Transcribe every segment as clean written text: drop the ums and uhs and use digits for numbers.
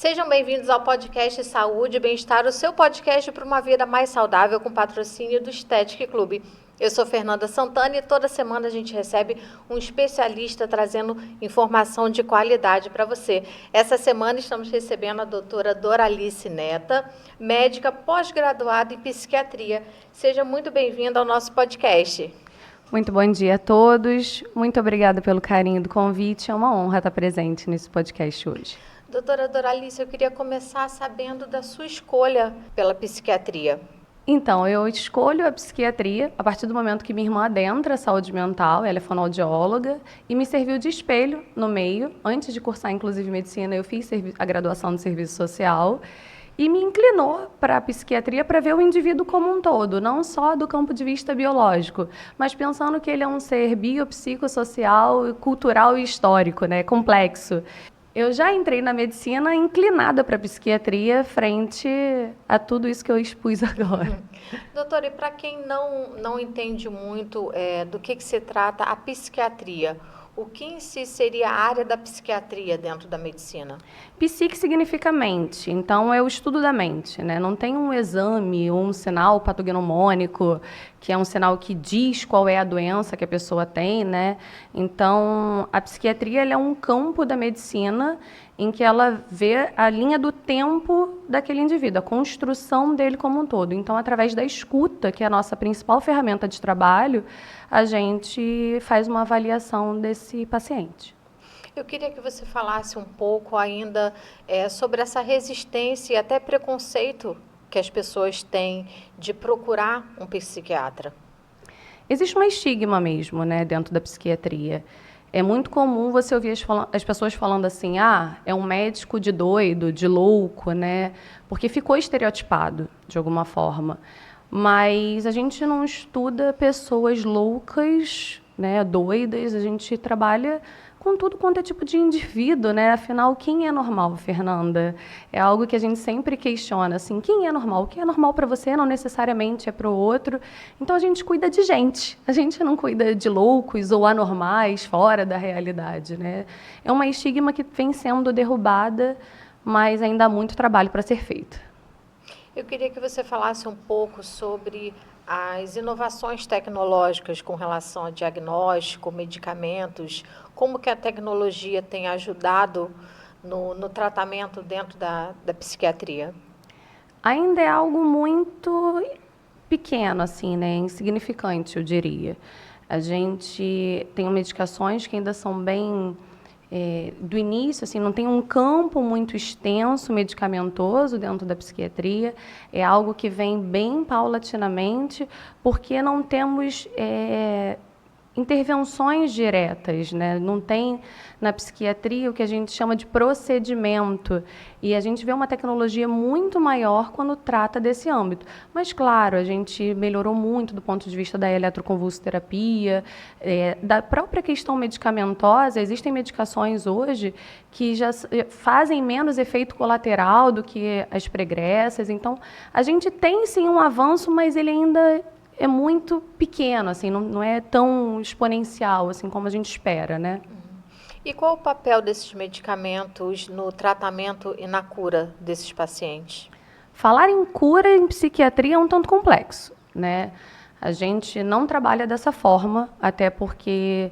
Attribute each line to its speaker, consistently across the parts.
Speaker 1: Sejam bem-vindos ao podcast Saúde e Bem-Estar, o seu podcast para uma vida mais saudável com patrocínio do Estética Clube. Eu sou Fernanda Santana e toda semana a gente recebe um especialista trazendo informação de qualidade para você. Essa semana estamos recebendo a doutora Doralice Neta, médica pós-graduada em psiquiatria. Seja muito bem-vinda ao nosso podcast.
Speaker 2: Muito bom dia a todos. Muito obrigada pelo carinho do convite. É uma honra estar presente nesse podcast hoje.
Speaker 1: Doutora Doralice, eu queria começar sabendo da sua escolha pela psiquiatria.
Speaker 2: Então, eu escolho a psiquiatria a partir do momento que minha irmã adentra a saúde mental, ela é fonoaudióloga, e me serviu de espelho no meio. Antes de cursar, inclusive, medicina, eu fiz a graduação de serviço social e me inclinou para a psiquiatria para ver o indivíduo como um todo, não só do campo de vista biológico, mas pensando que ele é um ser biopsicossocial, cultural e histórico, né, complexo. Eu já entrei na medicina inclinada para a psiquiatria frente a tudo isso que eu expus agora.
Speaker 1: Doutora, e para quem não entende muito do que se trata a psiquiatria, o que em si seria a área da psiquiatria dentro da medicina?
Speaker 2: Psique significa mente, então é o estudo da mente, né? Não tem um exame ou um sinal patognomônico, que é um sinal que diz qual é a doença que a pessoa tem, né? Então, a psiquiatria ela é um campo da medicina em que ela vê a linha do tempo daquele indivíduo, a construção dele como um todo. Então, através da escuta, que é a nossa principal ferramenta de trabalho, a gente faz uma avaliação desse paciente.
Speaker 1: Eu queria que você falasse um pouco ainda sobre essa resistência e até preconceito que as pessoas têm de procurar um psiquiatra.
Speaker 2: Existe um estigma mesmo, né, dentro da psiquiatria. É muito comum você ouvir as pessoas falando assim, é um médico de doido, de louco, né, porque ficou estereotipado de alguma forma. Mas a gente não estuda pessoas loucas, né, doidas, a gente trabalha com tudo quanto é tipo de indivíduo, né? Afinal, quem é normal, Fernanda? É algo que a gente sempre questiona, assim, quem é normal? O que é normal para você não necessariamente é para o outro. Então, a gente cuida de gente, a gente não cuida de loucos ou anormais fora da realidade, né? É uma estigma que vem sendo derrubada, mas ainda há muito trabalho para ser feito.
Speaker 1: Eu queria que você falasse um pouco sobre as inovações tecnológicas com relação a diagnóstico, medicamentos, como que a tecnologia tem ajudado no tratamento dentro da psiquiatria?
Speaker 2: Ainda é algo muito pequeno, assim, né? Insignificante, eu diria. A gente tem medicações que ainda são bem do início, assim, não tem um campo muito extenso medicamentoso dentro da psiquiatria, é algo que vem bem paulatinamente, porque não temos intervenções diretas, né? Não tem na psiquiatria o que a gente chama de procedimento, e a gente vê uma tecnologia muito maior quando trata desse âmbito. Mas, claro, a gente melhorou muito do ponto de vista da eletroconvulsoterapia, da própria questão medicamentosa. Existem medicações hoje que já fazem menos efeito colateral do que as pregressas, então a gente tem sim um avanço, mas ele ainda é muito pequeno, assim, não é tão exponencial assim como a gente espera, né?
Speaker 1: E qual o papel desses medicamentos no tratamento e na cura desses pacientes?
Speaker 2: Falar em cura em psiquiatria é um tanto complexo, né? A gente não trabalha dessa forma, até porque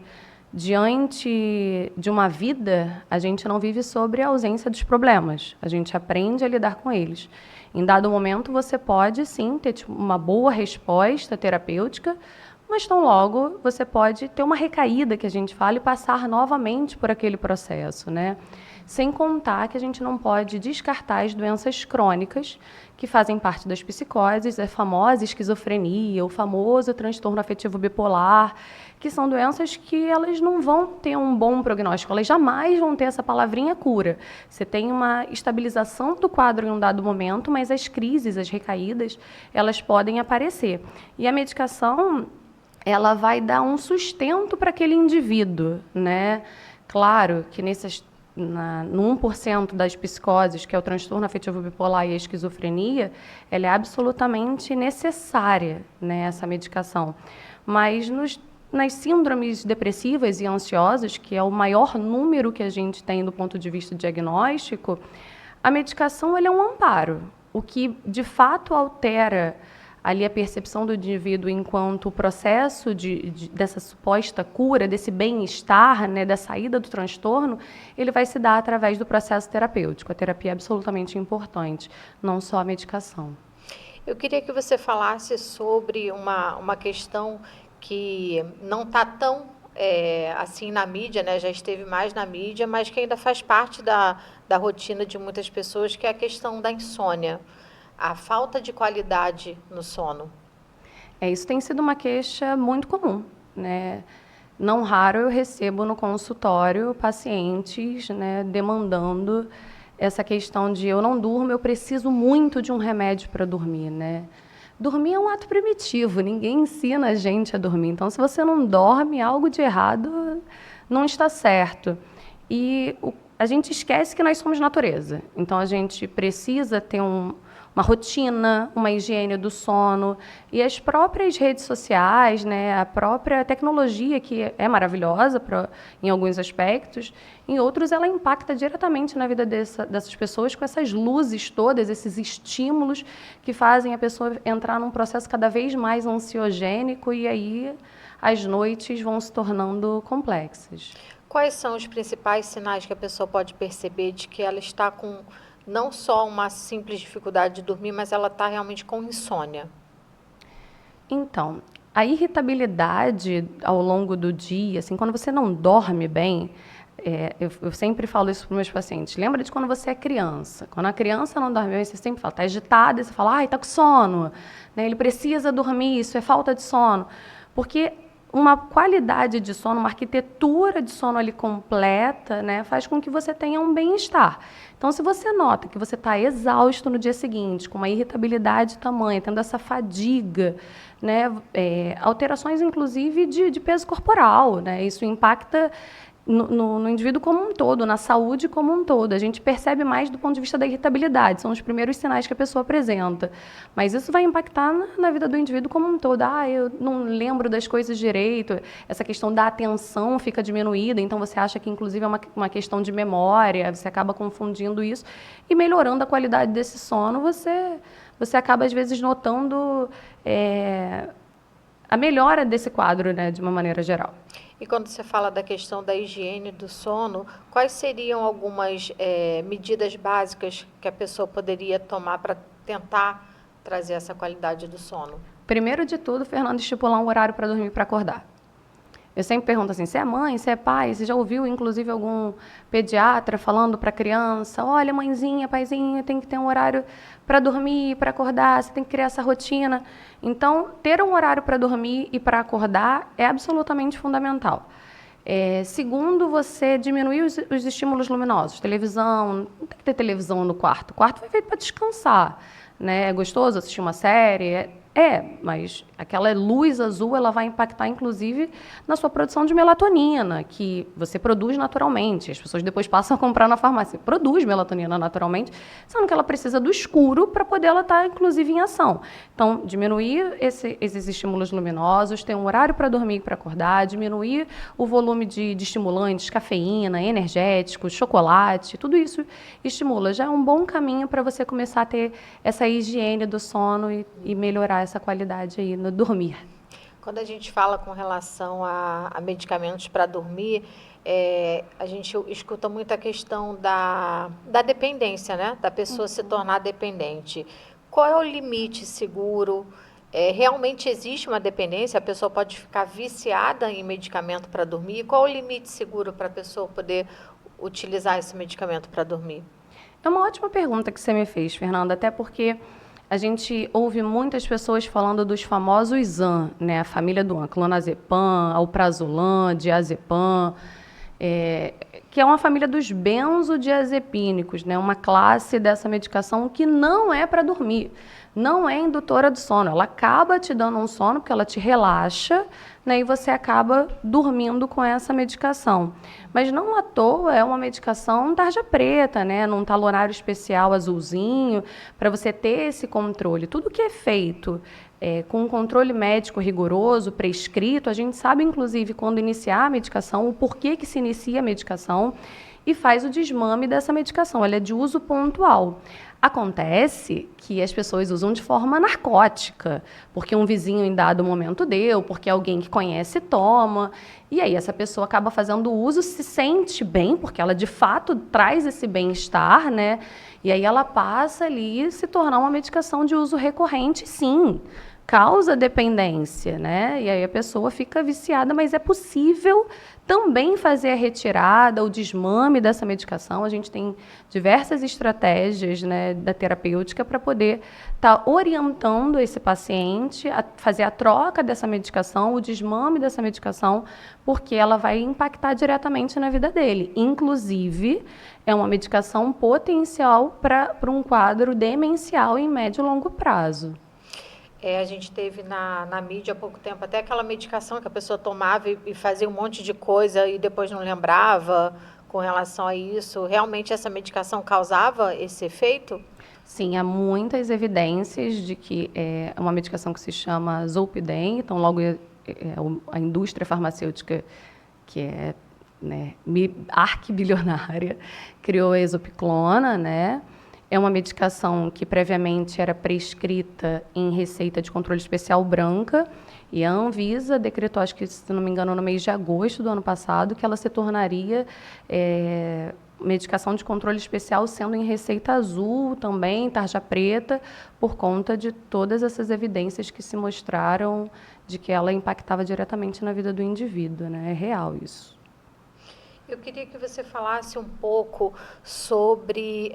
Speaker 2: diante de uma vida, a gente não vive sobre a ausência dos problemas, a gente aprende a lidar com eles. Em dado momento, você pode, sim, ter uma boa resposta terapêutica, mas tão logo você pode ter uma recaída, que a gente fala, e passar novamente por aquele processo, né? Sem contar que a gente não pode descartar as doenças crônicas que fazem parte das psicoses, a famosa esquizofrenia, o famoso transtorno afetivo bipolar, que são doenças que elas não vão ter um bom prognóstico, elas jamais vão ter essa palavrinha cura. Você tem uma estabilização do quadro em um dado momento, mas as crises, as recaídas, elas podem aparecer. E a medicação, ela vai dar um sustento para aquele indivíduo, né? Claro que no 1% das psicoses, que é o transtorno afetivo bipolar e a esquizofrenia, ela é absolutamente necessária, né, essa medicação. Mas nas síndromes depressivas e ansiosas, que é o maior número que a gente tem do ponto de vista diagnóstico, A medicação ela é um amparo. O que, de fato, altera ali a percepção do indivíduo enquanto o processo dessa suposta cura, desse bem-estar, né, da saída do transtorno, ele vai se dar através do processo terapêutico. A terapia é absolutamente importante, não só a medicação.
Speaker 1: Eu queria que você falasse sobre uma questão que não está tão assim na mídia, né? Já esteve mais na mídia, mas que ainda faz parte da rotina de muitas pessoas, que é a questão da insônia, a falta de qualidade no sono.
Speaker 2: Isso tem sido uma queixa muito comum, né? Não raro eu recebo no consultório pacientes, né, demandando essa questão de eu não durmo, eu preciso muito de um remédio para dormir, né? Dormir é um ato primitivo, ninguém ensina a gente a dormir. Então, se você não dorme, algo de errado não está certo. E a gente esquece que nós somos natureza. Então, a gente precisa ter uma rotina, uma higiene do sono, e as próprias redes sociais, né, a própria tecnologia, que é maravilhosa em alguns aspectos, em outros ela impacta diretamente na vida dessas pessoas com essas luzes todas, esses estímulos que fazem a pessoa entrar num processo cada vez mais ansiogênico, e aí as noites vão se tornando complexas.
Speaker 1: Quais são os principais sinais que a pessoa pode perceber de que ela está com não só uma simples dificuldade de dormir, mas ela está realmente com insônia?
Speaker 2: Então, a irritabilidade ao longo do dia, assim, quando você não dorme bem, eu sempre falo isso para os meus pacientes. Lembra de quando você é criança? Quando a criança não dorme bem, você sempre fala, está agitada, e você fala, ai, está com sono, né? Ele precisa dormir, isso é falta de sono. Porque uma qualidade de sono, uma arquitetura de sono ali completa, né, faz com que você tenha um bem-estar. Então, se você nota que você está exausto no dia seguinte, com uma irritabilidade tamanha, tendo essa fadiga, né, alterações, inclusive, de peso corporal, né, isso impacta no indivíduo como um todo, na saúde como um todo. A gente percebe mais do ponto de vista da irritabilidade, são os primeiros sinais que a pessoa apresenta. Mas isso vai impactar na vida do indivíduo como um todo. Eu não lembro das coisas direito, essa questão da atenção fica diminuída, então você acha que, inclusive, é uma questão de memória, você acaba confundindo isso. E melhorando a qualidade desse sono, você acaba, às vezes, notando a melhora desse quadro, né, de uma maneira geral.
Speaker 1: E quando você fala da questão da higiene do sono, quais seriam algumas medidas básicas que a pessoa poderia tomar para tentar trazer essa qualidade do sono?
Speaker 2: Primeiro de tudo, Fernando, estipular um horário para dormir e para acordar. Eu sempre pergunto assim, você é mãe, você é pai? Você já ouviu, inclusive, algum pediatra falando para a criança, olha, mãezinha, paizinho, tem que ter um horário para dormir, para acordar, você tem que criar essa rotina. Então, ter um horário para dormir e para acordar é absolutamente fundamental. Segundo, você diminuir os estímulos luminosos, televisão, não tem que ter televisão no quarto. O quarto foi feito para descansar, né? É gostoso assistir uma série, mas aquela luz azul ela vai impactar, inclusive, na sua produção de melatonina, que você produz naturalmente. As pessoas depois passam a comprar na farmácia. Produz melatonina naturalmente, sendo que ela precisa do escuro para poder ela estar, inclusive, em ação. Então, diminuir esses estímulos luminosos, ter um horário para dormir e para acordar, diminuir o volume de estimulantes, cafeína, energéticos, chocolate, tudo isso estimula. Já é um bom caminho para você começar a ter essa higiene do sono e melhorar essa qualidade aí no dormir.
Speaker 1: Quando a gente fala com relação a medicamentos para dormir, a gente escuta muito a questão da dependência, né? Da pessoa se tornar dependente. Qual é o limite seguro? Realmente existe uma dependência? A pessoa pode ficar viciada em medicamento para dormir? Qual é o limite seguro para a pessoa poder utilizar esse medicamento para dormir?
Speaker 2: É uma ótima pergunta que você me fez, Fernanda, até porque a gente ouve muitas pessoas falando dos famosos ZAN, né? A família do clonazepam, alprazolam, diazepam, que é uma família dos benzodiazepínicos, né? Uma classe dessa medicação que não é para dormir. não é indutora do sono. Ela acaba te dando um sono porque ela te relaxa, né, e você acaba dormindo com essa medicação. Mas não à toa é uma medicação tarja preta, né, num talonário especial azulzinho, para você ter esse controle. Tudo que é feito com um controle médico rigoroso, prescrito, a gente sabe, inclusive, quando iniciar a medicação, o porquê que se inicia a medicação, e faz o desmame dessa medicação. Ela é de uso pontual. Acontece que as pessoas usam de forma narcótica, porque um vizinho em dado momento deu, porque alguém que conhece toma, e aí essa pessoa acaba fazendo uso, se sente bem, porque ela de fato traz esse bem-estar, né? E aí ela passa ali a se tornar uma medicação de uso recorrente, sim. Causa dependência, né? E aí a pessoa fica viciada, mas é possível também fazer a retirada, o desmame dessa medicação. A gente tem diversas estratégias, né, da terapêutica para poder estar orientando esse paciente a fazer a troca dessa medicação, o desmame dessa medicação, porque ela vai impactar diretamente na vida dele. Inclusive, é uma medicação potencial para um quadro demencial em médio e longo prazo.
Speaker 1: A gente teve na mídia há pouco tempo até aquela medicação que a pessoa tomava e fazia um monte de coisa e depois não lembrava com relação a isso. Realmente essa medicação causava esse efeito?
Speaker 2: Sim, há muitas evidências de que é uma medicação que se chama Zolpidem, então logo a indústria farmacêutica, que é, né, arquibilionária, criou a exopiclona, né? É uma medicação que previamente era prescrita em receita de controle especial branca, e a Anvisa decretou, acho que, se não me engano, no mês de agosto do ano passado, que ela se tornaria medicação de controle especial, sendo em receita azul também, tarja preta, por conta de todas essas evidências que se mostraram de que ela impactava diretamente na vida do indivíduo, né? É real isso.
Speaker 1: Eu queria que você falasse um pouco sobre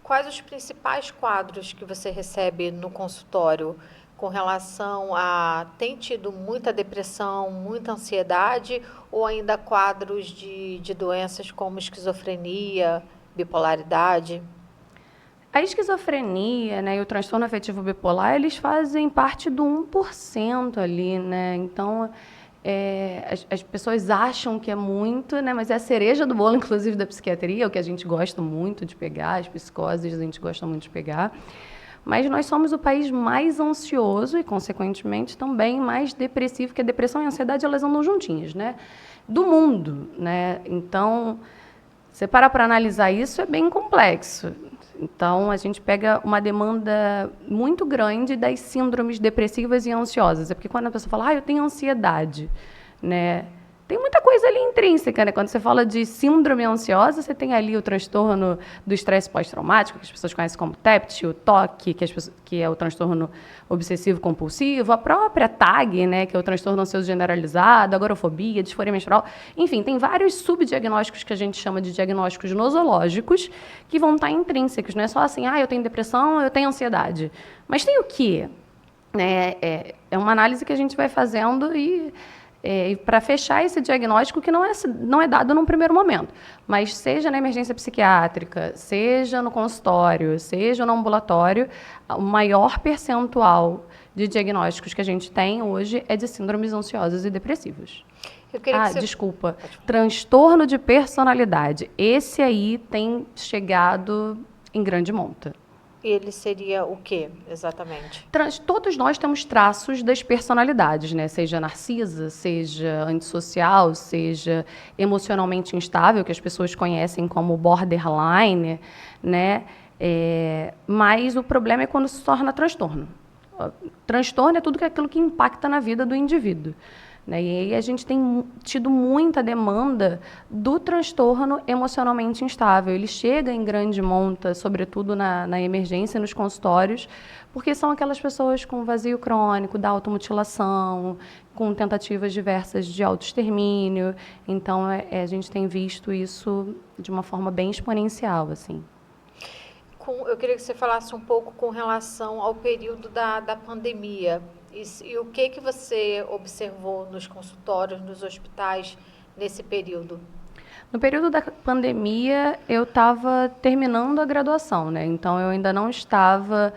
Speaker 1: quais os principais quadros que você recebe no consultório com relação a... Tem tido muita depressão, muita ansiedade ou ainda quadros de doenças como esquizofrenia, bipolaridade?
Speaker 2: A esquizofrenia, né, e o transtorno afetivo bipolar, eles fazem parte do 1% ali, né? Então, as pessoas acham que é muito, né, mas é a cereja do bolo, inclusive, da psiquiatria, o que a gente gosta muito de pegar, as psicoses a gente gosta muito de pegar. Mas nós somos o país mais ansioso e, consequentemente, também mais depressivo, porque a depressão e a ansiedade, elas andam juntinhas, né? Do mundo, né? Então, você para analisar isso, é bem complexo. Então, a gente pega uma demanda muito grande das síndromes depressivas e ansiosas. É porque quando a pessoa fala, eu tenho ansiedade, né? Tem muita coisa ali intrínseca, né? Quando você fala de síndrome ansiosa, você tem ali o transtorno do estresse pós-traumático, que as pessoas conhecem como TEPT, o TOC, que é o transtorno obsessivo-compulsivo, a própria TAG, né? Que é o transtorno ansioso generalizado, agorafobia, disforia menstrual. Enfim, tem vários subdiagnósticos que a gente chama de diagnósticos nosológicos que vão estar intrínsecos. Não é só assim, eu tenho depressão, eu tenho ansiedade. Mas tem o quê? É uma análise que a gente vai fazendo e para fechar esse diagnóstico que não é dado num primeiro momento, mas seja na emergência psiquiátrica, seja no consultório, seja no ambulatório, o maior percentual de diagnósticos que a gente tem hoje é de síndromes ansiosas e depressivas. Desculpa, transtorno de personalidade. Esse aí tem chegado em grande monta.
Speaker 1: Ele seria o quê, exatamente?
Speaker 2: Todos nós temos traços das personalidades, né? Seja narcisa, seja antissocial, seja emocionalmente instável, que as pessoas conhecem como borderline, né? Mas o problema é quando se torna transtorno. Transtorno é tudo aquilo que impacta na vida do indivíduo. E aí a gente tem tido muita demanda do transtorno emocionalmente instável. Ele chega em grande monta, sobretudo na emergência, nos consultórios, porque são aquelas pessoas com vazio crônico, da automutilação, com tentativas diversas de autoextermínio. Então, a gente tem visto isso de uma forma bem exponencial, assim.
Speaker 1: Eu queria que você falasse um pouco com relação ao período da pandemia. E o que você observou nos consultórios, nos hospitais, nesse período?
Speaker 2: No período da pandemia, eu estava terminando a graduação, né? Então, eu ainda não estava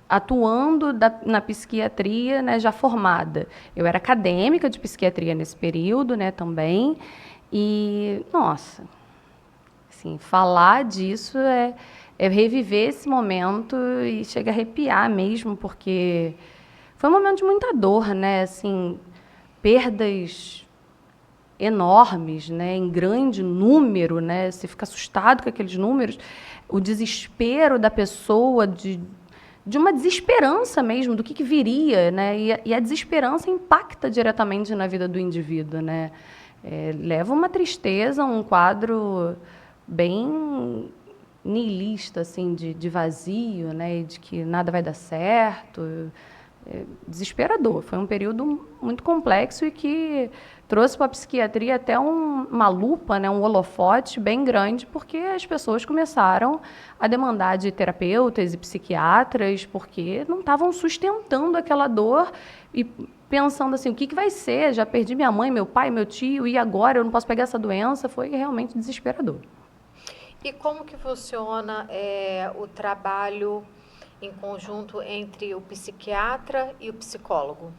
Speaker 2: atuando na psiquiatria, né, já formada. Eu era acadêmica de psiquiatria nesse período, né, também. E, nossa, assim, falar disso é reviver esse momento e chega a arrepiar mesmo, porque foi um momento de muita dor, né? Assim, perdas enormes, né, em grande número, né, você fica assustado com aqueles números, o desespero da pessoa, de uma desesperança mesmo do que viria, né, e a desesperança impacta diretamente na vida do indivíduo, né, leva uma tristeza, um quadro bem nihilista, assim, de vazio, né, e de que nada vai dar certo. Desesperador. Foi um período muito complexo e que trouxe para a psiquiatria até uma lupa, né, um holofote bem grande, porque as pessoas começaram a demandar de terapeutas e psiquiatras, porque não estavam sustentando aquela dor e pensando assim, o que vai ser? Já perdi minha mãe, meu pai, meu tio, e agora eu não posso pegar essa doença? Foi realmente desesperador.
Speaker 1: E como que funciona o trabalho em conjunto entre o psiquiatra e o psicólogo?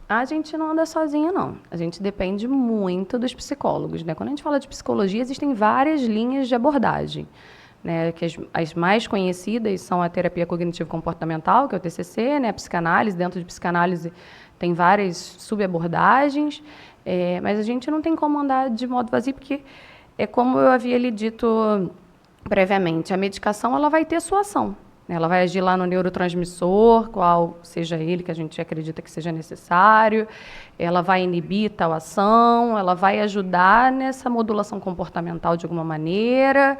Speaker 2: A gente não anda sozinha, não. A gente depende muito dos psicólogos, né? Quando a gente fala de psicologia, existem várias linhas de abordagem, né? Que as mais conhecidas são a terapia cognitivo-comportamental, que é o TCC, né? A psicanálise. Dentro de psicanálise tem várias subabordagens, mas a gente não tem como andar de modo vazio, porque é como eu havia lhe dito previamente, a medicação ela vai ter sua ação. Ela vai agir lá no neurotransmissor, qual seja ele que a gente acredita que seja necessário, ela vai inibir tal ação, ela vai ajudar nessa modulação comportamental de alguma maneira,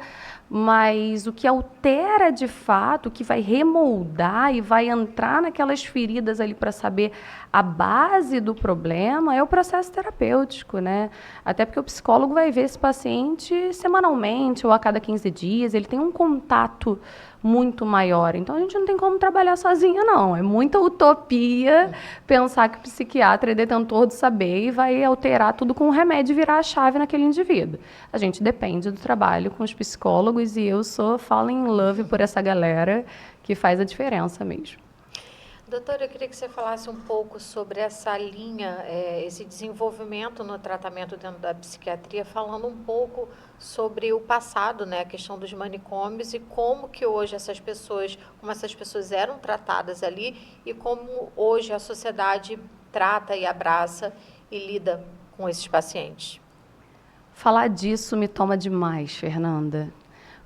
Speaker 2: mas o que altera de fato, o que vai remoldar e vai entrar naquelas feridas ali para saber a base do problema é o processo terapêutico, né? Até porque o psicólogo vai ver esse paciente semanalmente ou a cada 15 dias, ele tem um contato muito maior. Então, a gente não tem como trabalhar sozinha, não. É muita utopia pensar que o psiquiatra é detentor do saber e vai alterar tudo com um remédio e virar a chave naquele indivíduo. A gente depende do trabalho com os psicólogos e eu falo in love por essa galera que faz a diferença mesmo.
Speaker 1: Doutora, eu queria que você falasse um pouco sobre essa linha, esse desenvolvimento no tratamento dentro da psiquiatria, falando um pouco sobre o passado, né, a questão dos manicômios e como que hoje como essas pessoas eram tratadas ali e como hoje a sociedade trata e abraça e lida com esses pacientes.
Speaker 2: Falar disso me toma demais, Fernanda,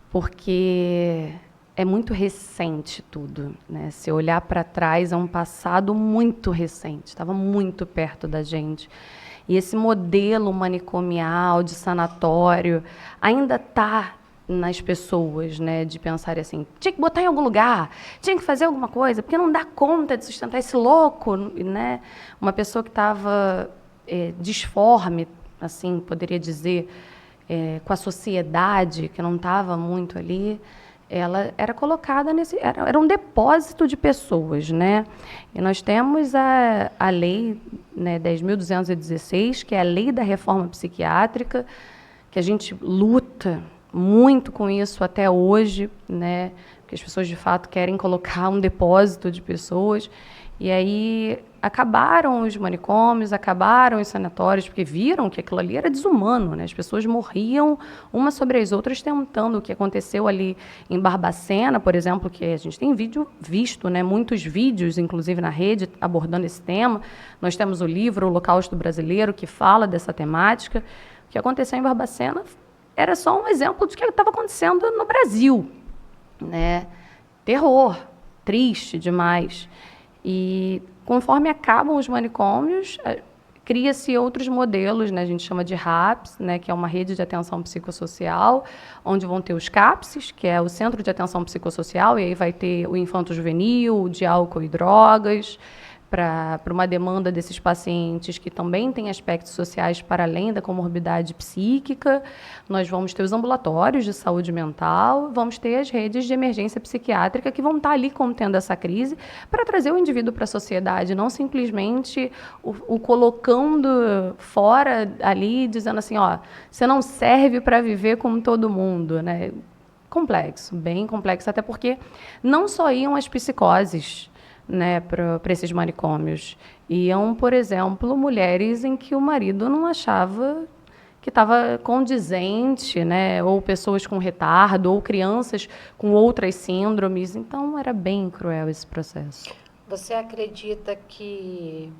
Speaker 2: porque é muito recente tudo, né? Se olhar para trás, é um passado muito recente, estava muito perto da gente. E esse modelo manicomial, de sanatório, ainda está nas pessoas, né? De pensar assim, tinha que botar em algum lugar, tinha que fazer alguma coisa, porque não dá conta de sustentar esse louco, né? Uma pessoa que estava disforme, assim, poderia dizer, com a sociedade, que não estava muito ali, ela era colocada era um depósito de pessoas, né? E nós temos a lei, né, 10.216, que é a lei da reforma psiquiátrica, que a gente luta muito com isso até hoje, né? Porque as pessoas de fato querem colocar um depósito de pessoas. E aí acabaram os manicômios, acabaram os sanatórios, porque viram que aquilo ali era desumano, né? As pessoas morriam umas sobre as outras tentando. O que aconteceu ali em Barbacena, por exemplo, que a gente tem visto, né, muitos vídeos, inclusive na rede, abordando esse tema. Nós temos o livro O Holocausto Brasileiro, que fala dessa temática. O que aconteceu em Barbacena era só um exemplo do que estava acontecendo no Brasil, né? Terror, triste demais. E conforme acabam os manicômios, cria-se outros modelos, né? A gente chama de RAPS, né? Que é uma rede de atenção psicossocial, onde vão ter os CAPSs, que é o Centro de Atenção Psicossocial, e aí vai ter o Infanto Juvenil, o de álcool e drogas, para uma demanda desses pacientes que também têm aspectos sociais para além da comorbidade psíquica. Nós vamos ter os ambulatórios de saúde mental, vamos ter as redes de emergência psiquiátrica que vão estar ali contendo essa crise para trazer o indivíduo para a sociedade, não simplesmente o colocando fora ali, dizendo assim, ó, você não serve para viver como todo mundo, né? Complexo, bem complexo, até porque não só iam as psicoses, né, para esses manicômios. Iam, por exemplo, mulheres em que o marido não achava que estava condizente, né, ou pessoas com retardo, ou crianças com outras síndromes. Então, era bem cruel esse processo.
Speaker 1: Você acredita que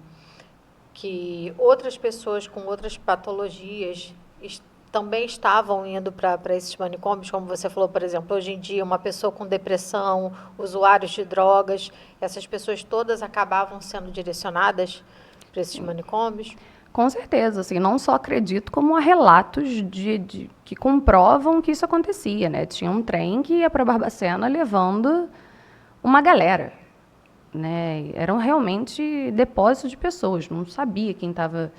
Speaker 1: outras pessoas com outras patologias também estavam indo para esses manicômios, como você falou, por exemplo, hoje em dia, uma pessoa com depressão, usuários de drogas, essas pessoas todas acabavam sendo direcionadas para esses manicômios?
Speaker 2: Com certeza, assim, não só acredito, como há relatos que comprovam que isso acontecia, né? Tinha um trem que ia para Barbacena levando uma galera, né? Eram realmente depósitos de pessoas, não sabia quem estava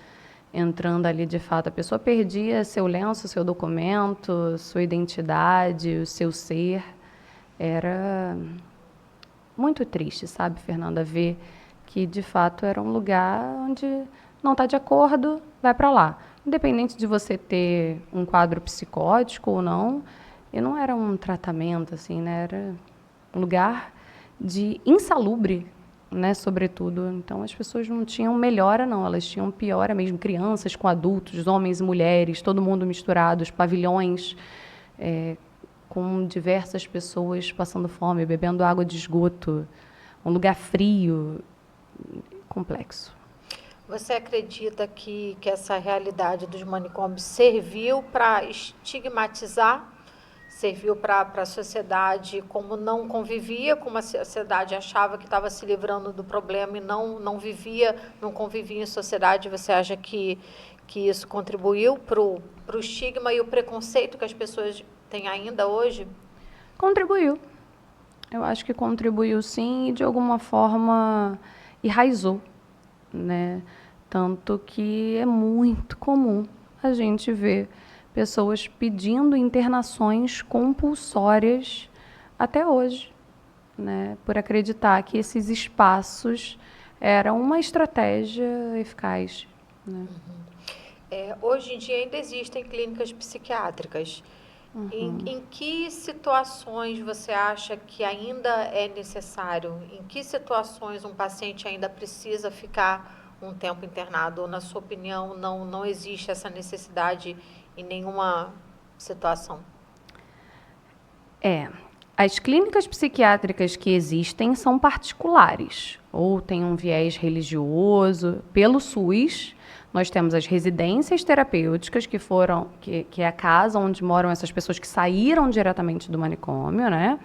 Speaker 2: entrando ali de fato. A pessoa perdia seu lenço, seu documento, sua identidade, o seu ser. Era muito triste, sabe, Fernanda, ver que de fato era um lugar onde não está de acordo, vai para lá. Independente de você ter um quadro psicótico ou não, e não era um tratamento, assim, né? Era um lugar de insalubre, né, sobretudo. Então, as pessoas não tinham melhora, não. Elas tinham piora mesmo. Crianças com adultos, homens e mulheres, todo mundo misturado, os pavilhões, com diversas pessoas passando fome, bebendo água de esgoto. Um lugar frio, complexo.
Speaker 1: Você acredita que essa realidade dos manicômios serviu para estigmatizar, serviu para a sociedade, como não convivia, como a sociedade achava que estava se livrando do problema e não vivia, não convivia em sociedade? Você acha que isso contribuiu para o estigma e o preconceito que as pessoas têm ainda hoje?
Speaker 2: Contribuiu. Eu acho que contribuiu sim e de alguma forma enraizou, né? Tanto que é muito comum a gente ver pessoas pedindo internações compulsórias até hoje, né? Por acreditar que esses espaços eram uma estratégia eficaz, né?
Speaker 1: Hoje em dia ainda existem clínicas psiquiátricas. Em que situações você acha que ainda é necessário? Em que situações um paciente ainda precisa ficar um tempo internado? Ou, na sua opinião, não existe essa necessidade em nenhuma situação?
Speaker 2: As clínicas psiquiátricas que existem são particulares, ou têm um viés religioso. Pelo SUS, nós temos as residências terapêuticas, que é a casa onde moram essas pessoas que saíram diretamente do manicômio, né?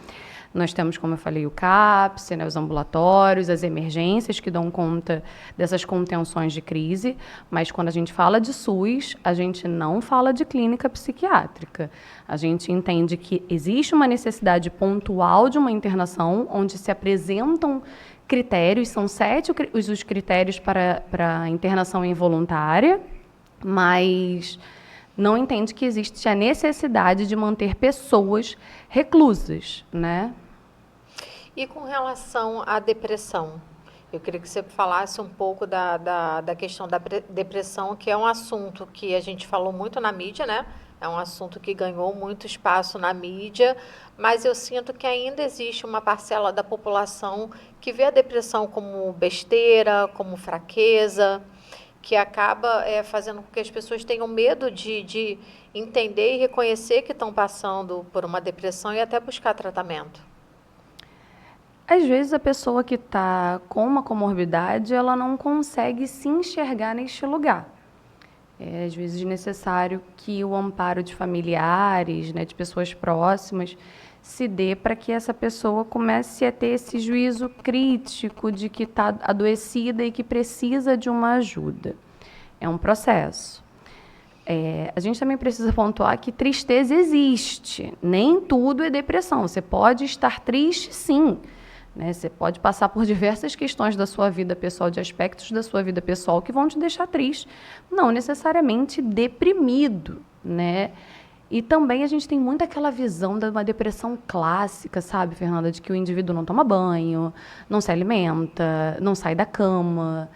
Speaker 2: Nós temos, como eu falei, o CAPS, né, os ambulatórios, as emergências que dão conta dessas contenções de crise, mas quando a gente fala de SUS, a gente não fala de clínica psiquiátrica. A gente entende que existe uma necessidade pontual de uma internação, onde se apresentam critérios, são 7 os critérios para a internação involuntária, mas não entende que existe a necessidade de manter pessoas reclusas, né?
Speaker 1: E com relação à depressão? Eu queria que você falasse um pouco da questão da depressão, que é um assunto que a gente falou muito na mídia, né? É um assunto que ganhou muito espaço na mídia, mas eu sinto que ainda existe uma parcela da população que vê a depressão como besteira, como fraqueza, que acaba fazendo com que as pessoas tenham medo de entender e reconhecer que estão passando por uma depressão e até buscar tratamento.
Speaker 2: Às vezes a pessoa que está com uma comorbidade, ela não consegue se enxergar neste lugar. É às vezes necessário que o amparo de familiares, né, de pessoas próximas, se dê para que essa pessoa comece a ter esse juízo crítico de que está adoecida e que precisa de uma ajuda. É um processo. A gente também precisa pontuar que tristeza existe. Nem tudo é depressão. Você pode estar triste, sim, né? Você pode passar por diversas questões da sua vida pessoal, de aspectos da sua vida pessoal que vão te deixar triste, não necessariamente deprimido, né? E também a gente tem muito aquela visão de uma depressão clássica, sabe, Fernanda, de que o indivíduo não toma banho, não se alimenta, não sai da cama.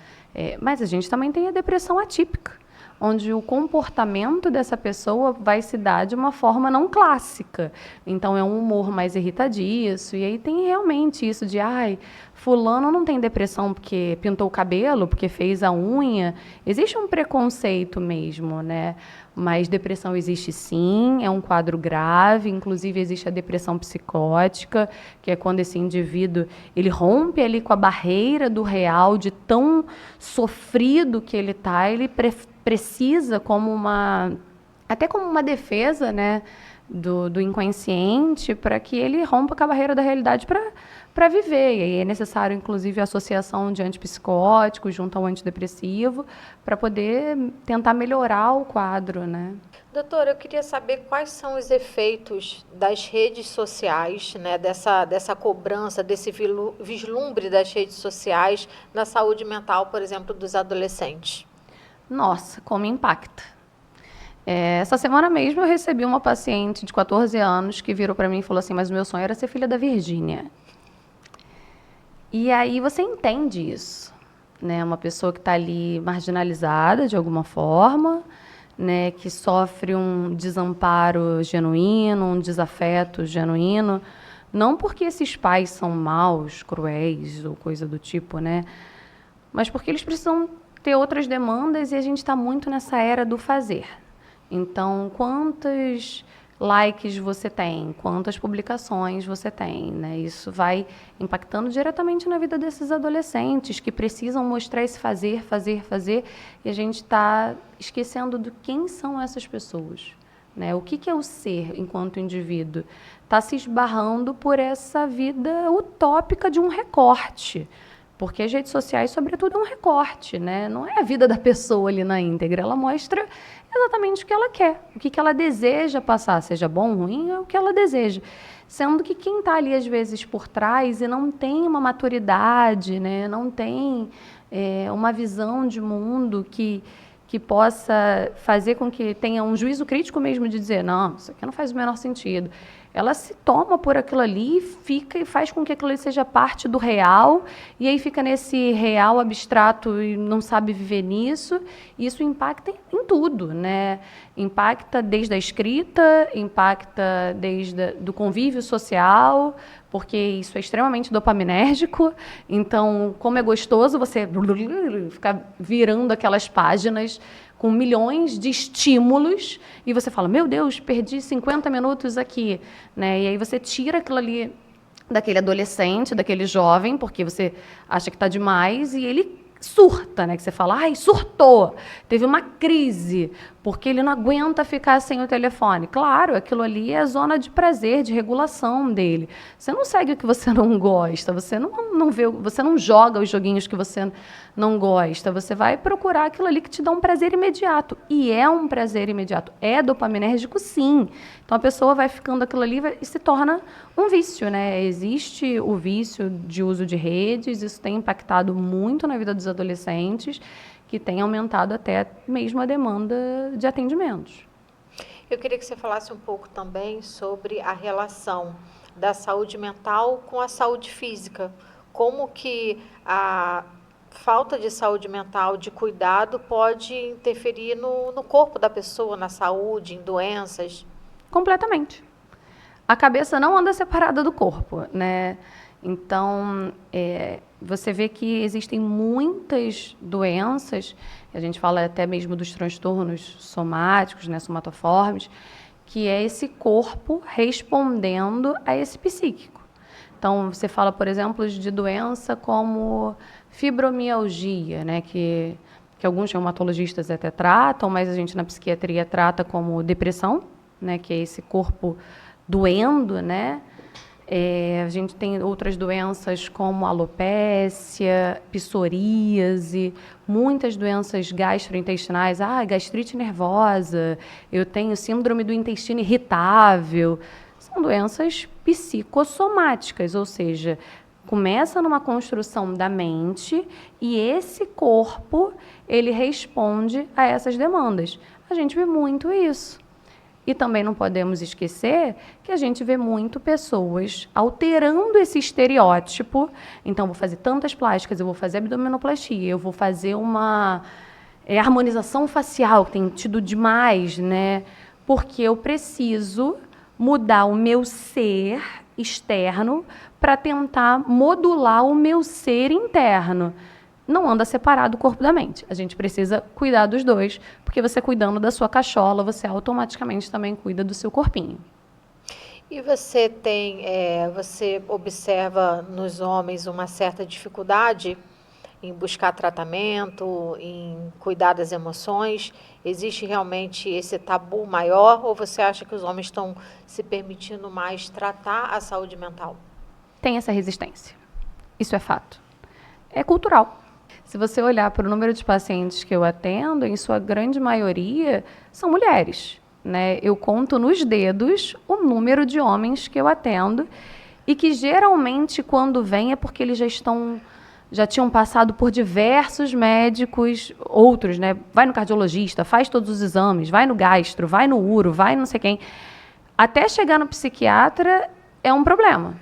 Speaker 2: Mas a gente também tem a depressão atípica, onde o comportamento dessa pessoa vai se dar de uma forma não clássica. Então, é um humor mais irritadiço, e aí tem realmente isso de, fulano não tem depressão porque pintou o cabelo, porque fez a unha. Existe um preconceito mesmo, né? Mas depressão existe sim, é um quadro grave, inclusive existe a depressão psicótica, que é quando esse indivíduo ele rompe ali com a barreira do real, de tão sofrido que ele está, ele precisa até como uma defesa, né, do inconsciente, para que ele rompa com a barreira da realidade para viver. E aí é necessário, inclusive, a associação de antipsicóticos junto ao antidepressivo para poder tentar melhorar o quadro, né?
Speaker 1: Doutora, eu queria saber quais são os efeitos das redes sociais, né, dessa cobrança, desse vislumbre das redes sociais na saúde mental, por exemplo, dos adolescentes.
Speaker 2: Nossa, como impacta. Essa semana mesmo eu recebi uma paciente de 14 anos que virou para mim e falou assim, mas o meu sonho era ser filha da Virgínia. E aí você entende isso, né? Uma pessoa que está ali marginalizada de alguma forma, né? Que sofre um desamparo genuíno, um desafeto genuíno, não porque esses pais são maus, cruéis ou coisa do tipo, né? Mas porque eles precisam ter outras demandas e a gente está muito nessa era do fazer. Então, quantos likes você tem, quantas publicações você tem, né? Isso vai impactando diretamente na vida desses adolescentes que precisam mostrar esse fazer, e a gente está esquecendo de quem são essas pessoas, né? O que é o ser enquanto indivíduo? Está se esbarrando por essa vida utópica de um recorte. Porque as redes sociais, sobretudo, é um recorte, né? Não é a vida da pessoa ali na íntegra. Ela mostra exatamente o que ela quer, o que ela deseja passar, seja bom ou ruim, é o que ela deseja. Sendo que quem está ali, às vezes, por trás e não tem uma maturidade, né? Não tem uma visão de mundo que possa fazer com que tenha um juízo crítico mesmo de dizer, não, isso aqui não faz o menor sentido. Ela se toma por aquilo ali, fica e faz com que aquilo ali seja parte do real, e aí fica nesse real abstrato e não sabe viver nisso, e isso impacta em tudo, né? Impacta desde a escrita, impacta desde do convívio social, porque isso é extremamente dopaminérgico, então, como é gostoso você ficar virando aquelas páginas com milhões de estímulos, e você fala, meu Deus, perdi 50 minutos aqui, né? E aí você tira aquilo ali daquele adolescente, daquele jovem, porque você acha que está demais, e ele surta, né? Que você fala, surtou, teve uma crise, porque ele não aguenta ficar sem o telefone. Claro, aquilo ali é a zona de prazer, de regulação dele. Você não segue o que você não gosta, você não vê, você não joga os joguinhos que você não gosta, você vai procurar aquilo ali que te dá um prazer imediato. E é um prazer imediato. É dopaminérgico, sim. Então a pessoa vai ficando aquilo ali e se torna um vício, né? Existe o vício de uso de redes, isso tem impactado muito na vida dos adolescentes, que tem aumentado até mesmo a demanda de atendimentos.
Speaker 1: Eu queria que você falasse um pouco também sobre a relação da saúde mental com a saúde física. Como que a falta de saúde mental, de cuidado, pode interferir no corpo da pessoa, na saúde, em doenças?
Speaker 2: Completamente. A cabeça não anda separada do corpo, né? Então, você vê que existem muitas doenças, a gente fala até mesmo dos transtornos somáticos, né, somatoformes, que é esse corpo respondendo a esse psíquico. Então, você fala, por exemplo, de doença como fibromialgia, né, que alguns reumatologistas até tratam, mas a gente na psiquiatria trata como depressão, né, que é esse corpo doendo, né? A gente tem outras doenças como alopécia, psoríase, muitas doenças gastrointestinais, gastrite nervosa, eu tenho síndrome do intestino irritável. São doenças psicossomáticas, ou seja, Começa numa construção da mente e esse corpo, ele responde a essas demandas. A gente vê muito isso. E também não podemos esquecer que a gente vê muito pessoas alterando esse estereótipo. Então, vou fazer tantas plásticas, eu vou fazer abdominoplastia, eu vou fazer uma harmonização facial, que tem tido demais, né? Porque eu preciso mudar o meu ser externo para tentar modular o meu ser interno. Não anda separado o corpo da mente. A gente precisa cuidar dos dois, porque você cuidando da sua cachola, você automaticamente também cuida do seu corpinho.
Speaker 1: E você observa nos homens uma certa dificuldade em buscar tratamento, em cuidar das emoções? Existe realmente esse tabu maior ou você acha que os homens estão se permitindo mais tratar a saúde mental?
Speaker 2: Tem essa resistência. Isso é fato. É cultural. Se você olhar para o número de pacientes que eu atendo, em sua grande maioria, são mulheres, né? Eu conto nos dedos o número de homens que eu atendo e que geralmente quando vem é porque eles já tinham passado por diversos médicos, outros, né? Vai no cardiologista, faz todos os exames, vai no gastro, vai no uro, vai não sei quem. Até chegar no psiquiatra é um problema.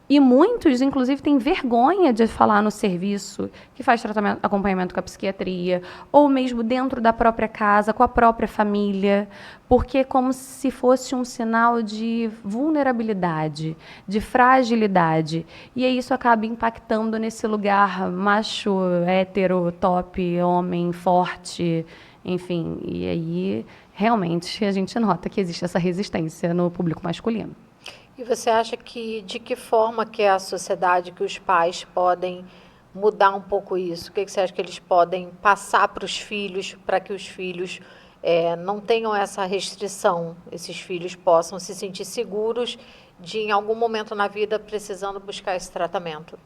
Speaker 2: E muitos, inclusive, têm vergonha de falar no serviço que faz tratamento, acompanhamento com a psiquiatria, ou mesmo dentro da própria casa, com a própria família, porque é como se fosse um sinal de vulnerabilidade, de fragilidade. E aí isso acaba impactando nesse lugar macho, hétero, top, homem, forte, enfim. E aí, realmente, a gente nota que existe essa resistência no público masculino.
Speaker 1: E você acha de que forma que a sociedade, que os pais podem mudar um pouco isso? O que você acha que eles podem passar para os filhos, para que os filhos não tenham essa restrição, esses filhos possam se sentir seguros de, em algum momento na vida, precisando buscar esse tratamento?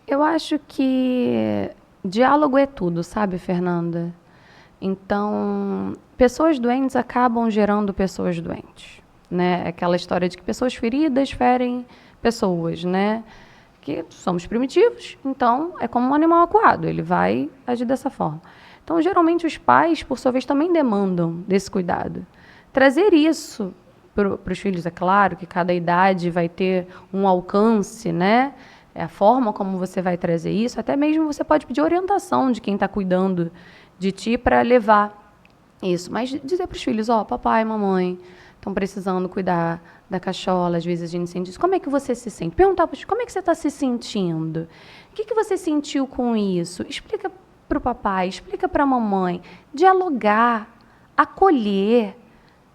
Speaker 2: Eu acho que diálogo é tudo, sabe, Fernanda? Então, pessoas doentes acabam gerando pessoas doentes. Né? Aquela história de que pessoas feridas ferem pessoas, né? Que somos primitivos, então é como um animal acuado, ele vai agir dessa forma. Então, geralmente, os pais, por sua vez, também demandam desse cuidado. Trazer isso para os filhos, é claro que cada idade vai ter um alcance, né? É a forma como você vai trazer isso, até mesmo você pode pedir orientação de quem está cuidando de ti para levar isso. Mas dizer para os filhos, papai, mamãe, estão precisando cuidar da cachola, às vezes a gente sente isso. Como é que você se sente? Perguntar para os filhos, como é que você está se sentindo? O que você sentiu com isso? Explica para o papai, explica para a mamãe. Dialogar, acolher.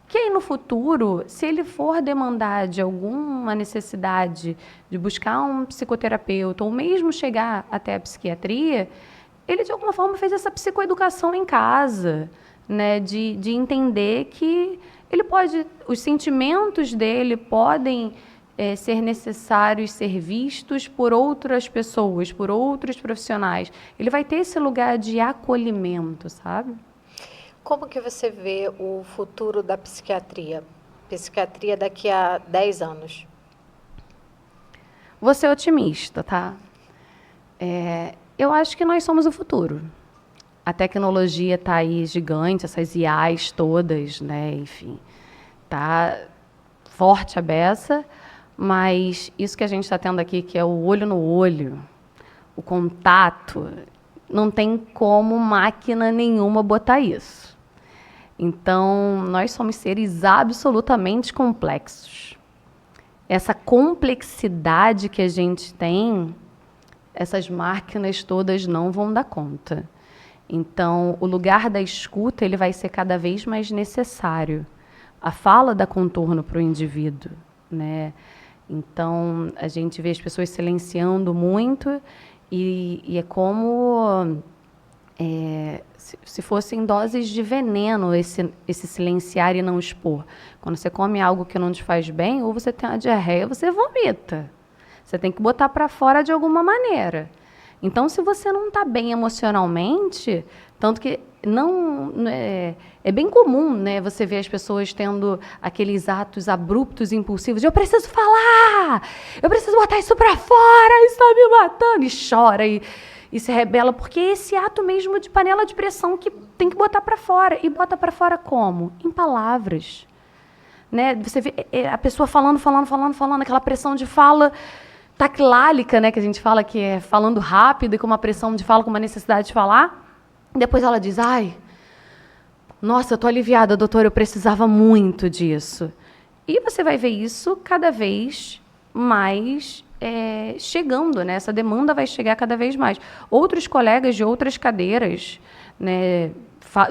Speaker 2: Que aí no futuro, se ele for demandar de alguma necessidade de buscar um psicoterapeuta ou mesmo chegar até a psiquiatria, ele de alguma forma fez essa psicoeducação em casa, né? De entender que ele pode, os sentimentos dele podem ser necessários ser vistos por outras pessoas, por outros profissionais. Ele vai ter esse lugar de acolhimento, sabe?
Speaker 1: Como que você vê o futuro da psiquiatria? Psiquiatria daqui a 10 anos?
Speaker 2: Vou ser otimista, tá? Eu acho que nós somos o futuro. A tecnologia está aí gigante, essas IAs todas, né? Enfim, tá forte a beça, mas isso que a gente está tendo aqui, que é o olho no olho, o contato, não tem como máquina nenhuma botar isso. Então, nós somos seres absolutamente complexos. Essa complexidade que a gente tem, essas máquinas todas não vão dar conta. Então, o lugar da escuta ele vai ser cada vez mais necessário. A fala dá contorno para o indivíduo, né? Então, a gente vê as pessoas silenciando muito e é como se fossem doses de veneno esse silenciar e não expor. Quando você come algo que não te faz bem, ou você tem uma diarreia, você vomita. Você tem que botar para fora de alguma maneira. Então, se você não está bem emocionalmente, tanto que é bem comum, né, você ver as pessoas tendo aqueles atos abruptos, impulsivos, de eu preciso falar, eu preciso botar isso para fora, isso está me matando, e chora, e se rebela, porque é esse ato mesmo de panela de pressão que tem que botar para fora. E bota para fora como? Em palavras. Né? Você vê a pessoa falando, aquela pressão de fala taquilálica, né, que a gente fala que é falando rápido e com uma pressão de fala, com uma necessidade de falar. Depois ela diz, ai, nossa, eu estou aliviada, doutora, eu precisava muito disso. E você vai ver isso cada vez mais chegando, né? Essa demanda vai chegar cada vez mais. Outros colegas de outras cadeiras, né,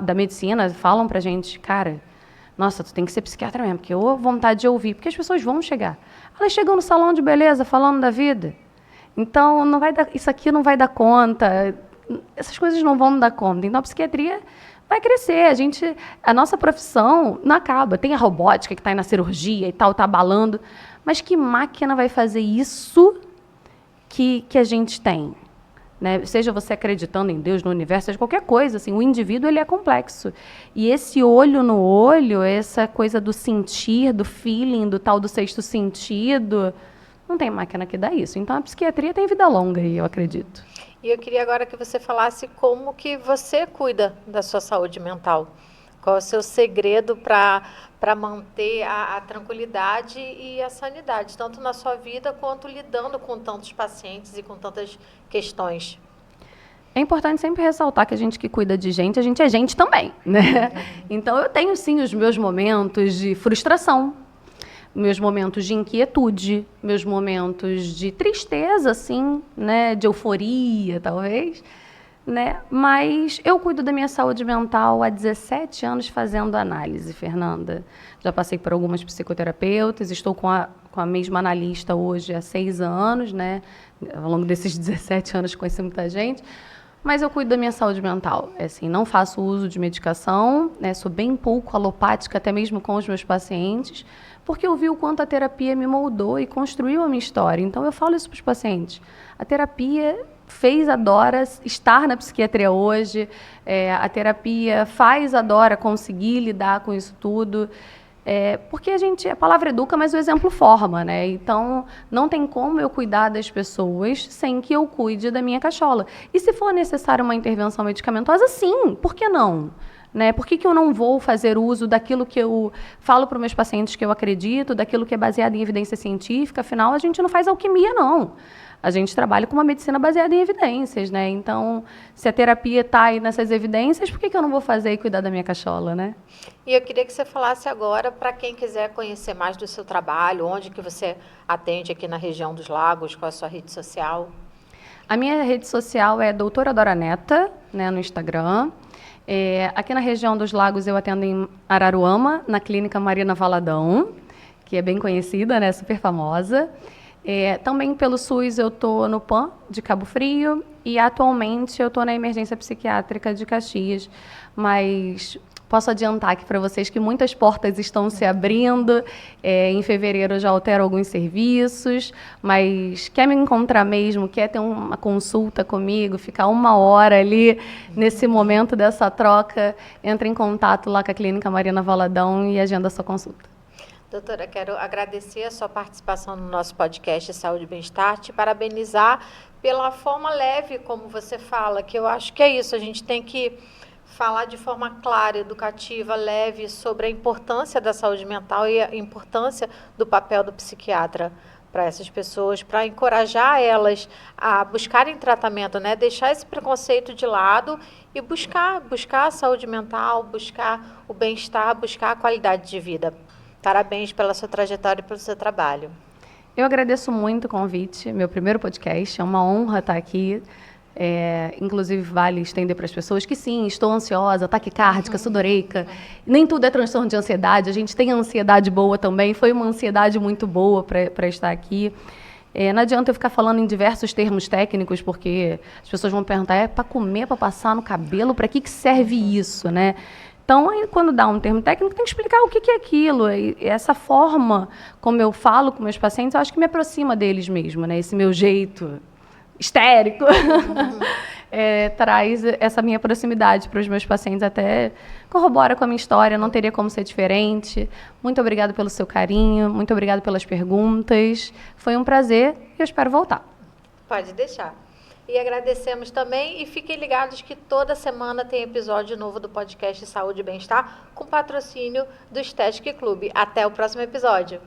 Speaker 2: da medicina falam para a gente, cara, nossa, tu tem que ser psiquiatra mesmo, porque eu vontade de ouvir, porque as pessoas vão chegar. Elas chegam no salão de beleza falando da vida. Então, não vai dar, isso aqui não vai dar conta, essas coisas não vão dar conta. Então, a psiquiatria vai crescer. A nossa profissão não acaba. Tem a robótica que está aí na cirurgia e tal, está abalando. Mas que máquina vai fazer isso que a gente tem? Né? Seja você acreditando em Deus, no universo, seja qualquer coisa, assim, o indivíduo ele é complexo. E esse olho no olho, essa coisa do sentir, do feeling, do tal do sexto sentido, não tem máquina que dá isso. Então, a psiquiatria tem vida longa, eu acredito.
Speaker 1: E eu queria agora que você falasse como que você cuida da sua saúde mental. Qual é o seu segredo para manter a tranquilidade e a sanidade, tanto na sua vida quanto lidando com tantos pacientes e com tantas questões?
Speaker 2: É importante sempre ressaltar que a gente que cuida de gente, a gente é gente também, né? Então, eu tenho, sim, os meus momentos de frustração, meus momentos de inquietude, meus momentos de tristeza, assim, né? De euforia, talvez. Né? Mas eu cuido da minha saúde mental há 17 anos fazendo análise, Fernanda. Já passei por algumas psicoterapeutas, estou com a mesma analista hoje há 6 anos, né? Ao longo desses 17 anos conheci muita gente, mas eu cuido da minha saúde mental. Assim, não faço uso de medicação, né? Sou bem pouco alopática, até mesmo com os meus pacientes, porque eu vi o quanto a terapia me moldou e construiu a minha história. Então, eu falo isso para os pacientes. A terapia fez a Dora estar na psiquiatria hoje, a terapia faz a Dora conseguir lidar com isso tudo, porque a palavra educa, mas o exemplo forma, né? Então, não tem como eu cuidar das pessoas sem que eu cuide da minha cachola. E se for necessária uma intervenção medicamentosa, sim, por que não? Né? Por que eu não vou fazer uso daquilo que eu falo para os meus pacientes que eu acredito, daquilo que é baseado em evidência científica? Afinal, a gente não faz alquimia, não. A gente trabalha com uma medicina baseada em evidências, né? Então, se a terapia está aí nessas evidências, por que eu não vou fazer e cuidar da minha cachola, né?
Speaker 1: E eu queria que você falasse agora, para quem quiser conhecer mais do seu trabalho, onde que você atende aqui na região dos Lagos, qual é a sua rede social?
Speaker 2: A minha rede social é Doutora Dora Neta, né, no Instagram. Aqui na região dos Lagos eu atendo em Araruama, na Clínica Marina Valadão, que é bem conhecida, né, super famosa. Também pelo SUS eu estou no PAN de Cabo Frio e atualmente eu estou na emergência psiquiátrica de Caxias, mas posso adiantar aqui para vocês que muitas portas estão se abrindo. Em fevereiro eu já altero alguns serviços, mas quer me encontrar mesmo, quer ter uma consulta comigo, ficar 1 hora ali nesse momento dessa troca, entre em contato lá com a Clínica Marina Valadão e agenda a sua consulta.
Speaker 1: Doutora, quero agradecer a sua participação no nosso podcast Saúde e Bem-Estar, te parabenizar pela forma leve como você fala, que eu acho que é isso, a gente tem que falar de forma clara, educativa, leve, sobre a importância da saúde mental e a importância do papel do psiquiatra para essas pessoas, para encorajar elas a buscarem tratamento, né? Deixar esse preconceito de lado e buscar a saúde mental, buscar o bem-estar, buscar a qualidade de vida. Parabéns pela sua trajetória e pelo seu trabalho.
Speaker 2: Eu agradeço muito o convite, meu primeiro podcast, é uma honra estar aqui. Inclusive, vale estender para as pessoas que sim, estou ansiosa, taquicárdica, sudoreica. Nem tudo é transtorno de ansiedade, a gente tem ansiedade boa também, foi uma ansiedade muito boa para estar aqui. Não adianta eu ficar falando em diversos termos técnicos, porque as pessoas vão perguntar, para comer, para passar no cabelo, para que serve isso, né? Então, aí, quando dá um termo técnico, tem que explicar o que é aquilo. E essa forma como eu falo com meus pacientes, eu acho que me aproxima deles mesmo, né? Esse meu jeito histérico. traz essa minha proximidade para os meus pacientes, até corrobora com a minha história, não teria como ser diferente. Muito obrigada pelo seu carinho, muito obrigada pelas perguntas. Foi um prazer e eu espero voltar.
Speaker 1: Pode deixar. E agradecemos também, e fiquem ligados que toda semana tem episódio novo do podcast Saúde e Bem-Estar com patrocínio do Estética Clube. Até o próximo episódio.